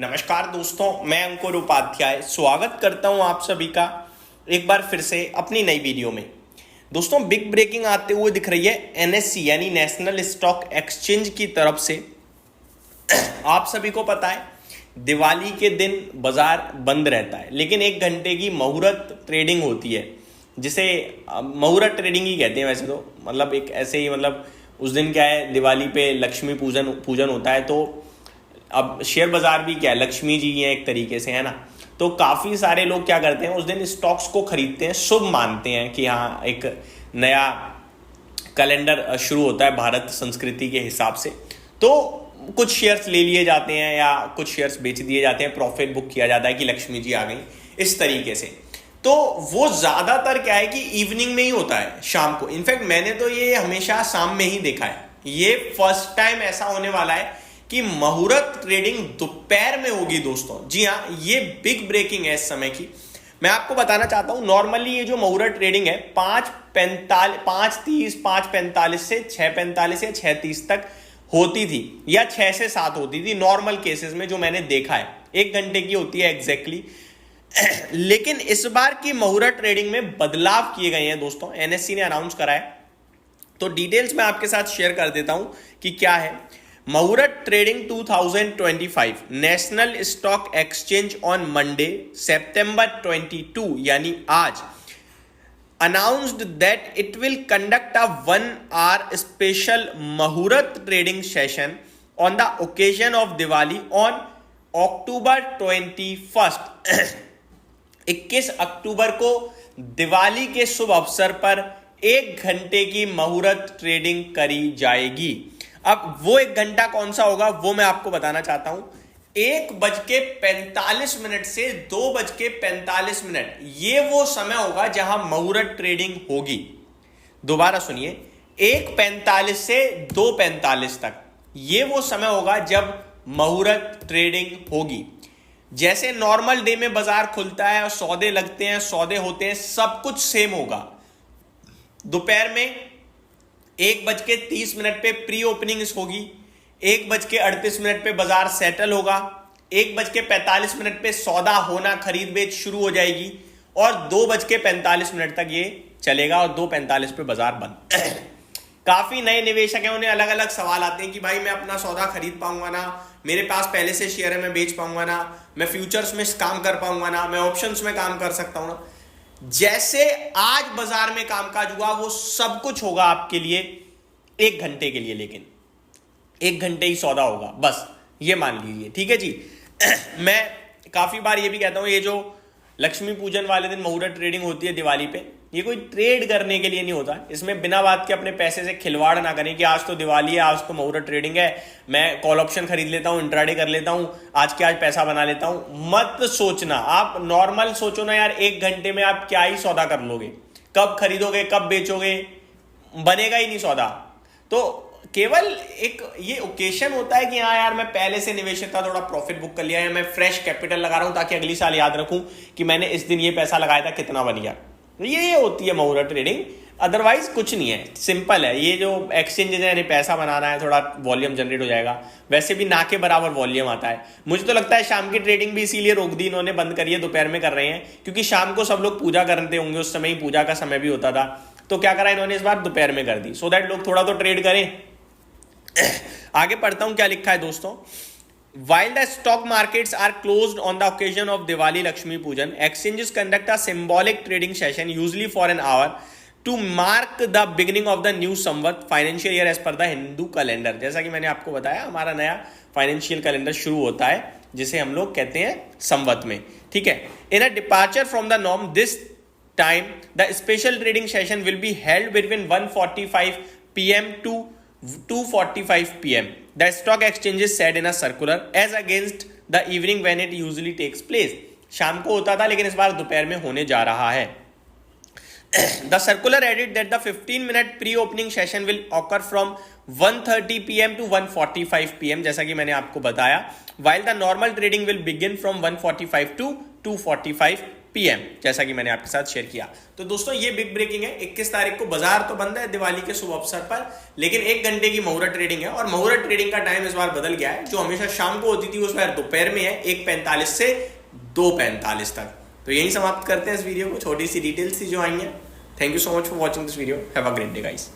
नमस्कार दोस्तों, मैं अंकुर उपाध्याय स्वागत करता हूं आप सभी का एक बार फिर से अपनी नई वीडियो में। दोस्तों, बिग ब्रेकिंग आते हुए दिख रही है एनएससी यानी नेशनल स्टॉक एक्सचेंज की तरफ से। आप सभी को पता है दिवाली के दिन बाजार बंद रहता है, लेकिन 1 घंटे की मुहूर्त ट्रेडिंग होती है, जिसे मुहूर्त ट्रेडिंग ही कहते हैं वैसे तो। मतलब एक ऐसे ही, मतलब उस दिन क्या है, दिवाली पे लक्ष्मी पूजन होता है। तो अब शेयर बाजार भी क्या है, लक्ष्मी जी हैं एक तरीके से, है ना। तो काफ़ी सारे लोग क्या करते हैं, उस दिन स्टॉक्स को खरीदते हैं, शुभ मानते हैं कि हाँ एक नया कैलेंडर शुरू होता है भारत संस्कृति के हिसाब से। तो कुछ शेयर्स ले लिए जाते हैं या कुछ शेयर्स बेच दिए जाते हैं, प्रॉफिट बुक किया जाता है कि लक्ष्मी जी आ गई, इस तरीके से। तो वो ज़्यादातर क्या है कि इवनिंग में ही होता है, शाम को। इनफैक्ट मैंने तो ये हमेशा शाम में ही देखा है। ये फर्स्ट टाइम ऐसा होने वाला है कि मुहूर्त ट्रेडिंग दोपहर में होगी दोस्तों। जी हाँ, ये बिग ब्रेकिंग है इस समय की। मैं आपको बताना चाहता हूं, नॉर्मली ये जो मुहूर्त ट्रेडिंग है 5:30 5:45 से 6:45 या 6:30 तक होती थी, या 6 से 7 होती थी नॉर्मल केसेस में, जो मैंने देखा है। 1 घंटे की होती है एग्जैक्टली। लेकिन इस बार की मुहूर्त ट्रेडिंग में बदलाव किए गए हैं दोस्तों, एनएससी ने अनाउंस करा है। तो डिटेल्स मैं आपके साथ शेयर कर देता हूं कि क्या है। मुहूर्त trading 2025 national stock exchange on Monday September 22 यानी आज announced that it will conduct a 1 hour special मुहूर्त trading session on the occasion of Diwali on October 21st 21 अक्टूबर को दिवाली के शुभ अवसर पर 1 घंटे की मुहूर्त ट्रेडिंग करी जाएगी। अब वो 1 घंटा कौन सा होगा वो मैं आपको बताना चाहता हूं। 1:45 से 2:45, ये वो समय होगा जहां मुहूर्त ट्रेडिंग होगी। दोबारा सुनिए, 1:45 से 2:45 तक ये वो समय होगा जब मुहूर्त ट्रेडिंग होगी। जैसे नॉर्मल डे में बाजार खुलता है और सौदे लगते हैं, सौदे होते हैं, सब कुछ सेम होगा। दोपहर में 1:30 पे प्री ओपनिंग होगी, 1:38 पे बाजार सेटल होगा, 1:45 पे सौदा होना, खरीद बेच शुरू हो जाएगी, और 2:45 तक ये चलेगा, और 2:45 पे बाजार बंद। काफी नए निवेशक हैं, उन्हें अलग अलग सवाल आते हैं कि भाई मैं अपना सौदा खरीद पाऊंगा ना, मेरे पास पहले से शेयर है, मैं बेच पाऊंगा ना, मैं फ्यूचर्स में काम कर पाऊंगा ना, मैं ऑप्शंस में काम कर सकता हूं ना। जैसे आज बाजार में कामकाज हुआ वो सब कुछ होगा आपके लिए 1 घंटे के लिए, लेकिन 1 घंटे ही सौदा होगा, बस ये मान लीजिए, ठीक है जी। मैं काफी बार ये भी कहता हूं, ये जो लक्ष्मी पूजन वाले दिन मुहूर्त ट्रेडिंग होती है दिवाली पे, ये कोई ट्रेड करने के लिए नहीं होता। इसमें बिना बात के अपने पैसे से खिलवाड़ ना करें कि आज तो दिवाली है, आज तो मुहूर्त ट्रेडिंग है, मैं कॉल ऑप्शन खरीद लेता हूं, इंट्राडे कर लेता हूं, आज के आज पैसा बना लेता हूं। मत सोचना, आप नॉर्मल सोचो ना यार, 1 घंटे में आप क्या ही सौदा कर लोगे, कब खरीदोगे कब बेचोगे, बनेगा ही नहीं सौदा। तो केवल एक ये ओकेशन होता है कि हाँ यार मैं पहले से निवेशक था, थोड़ा प्रॉफिट बुक कर लिया है, मैं फ्रेश कैपिटल लगा रहा हूं ताकि अगली साल याद रखूं कि मैंने इस दिन ये पैसा लगाया था, कितना बन गया। ये होती है मुहूर्त ट्रेडिंग, अदरवाइज कुछ नहीं है, सिंपल है। ये जो एक्सचेंजेस है, पैसा बनाना है, थोड़ा वॉल्यूम जनरेट हो जाएगा, वैसे भी ना के बराबर वॉल्यूम आता है। मुझे तो लगता है शाम की ट्रेडिंग भी इसीलिए रोक दी इन्होंने, बंद करी है, दोपहर में कर रहे हैं, क्योंकि शाम को सब लोग पूजा करते होंगे, उस समय ही पूजा का समय भी होता था। तो क्या करा इन्होंने इस बार दोपहर में कर दी, सो दैट लोग थोड़ा तो ट्रेड करें। आगे पढ़ता हूं क्या लिखा है दोस्तों। While the stock markets are closed on the occasion of Diwali Lakshmi Pujan, exchanges conduct a symbolic trading session usually for an hour to mark the beginning of the new Samvat financial year as per the Hindu calendar। जैसा कि मैंने आपको बताया, हमारा नया financial calendar शुरू होता है, जिसे हम लोग कहते हैं संवत में, ठीक है। In a departure from the norm, this time the special trading session will be held between 1:45 p.m. to 2:45 p.m. The stock exchanges said in a circular, as against the evening when it usually takes place। शाम को होता था लेकिन इस बार दोपहर में होने जा रहा है। The circular added that the 15-minute pre-opening session will occur from 1:30 p.m. to 1:45 p.m. जैसा कि मैंने आपको बताया, while the normal trading will begin from 1:45 to 2:45 PM, जैसा कि मैंने आपके साथ शेयर किया। तो दोस्तों ये बिग ब्रेकिंग है। 21 तारीख को बाजार तो बंद है दिवाली के शुभ अवसर पर, लेकिन 1 घंटे की मुहूर्त ट्रेडिंग है और मुहूर्त ट्रेडिंग का टाइम इस बार बदल गया है। जो हमेशा शाम को होती थी उस बार दोपहर में है, 1:45 से 2:45 तक। तो यही समाप्त करते हैं इस वीडियो को, छोटी सी डिटेल्स थी जो आई हैं। Thank you so much for watching this video. Have a great day guys.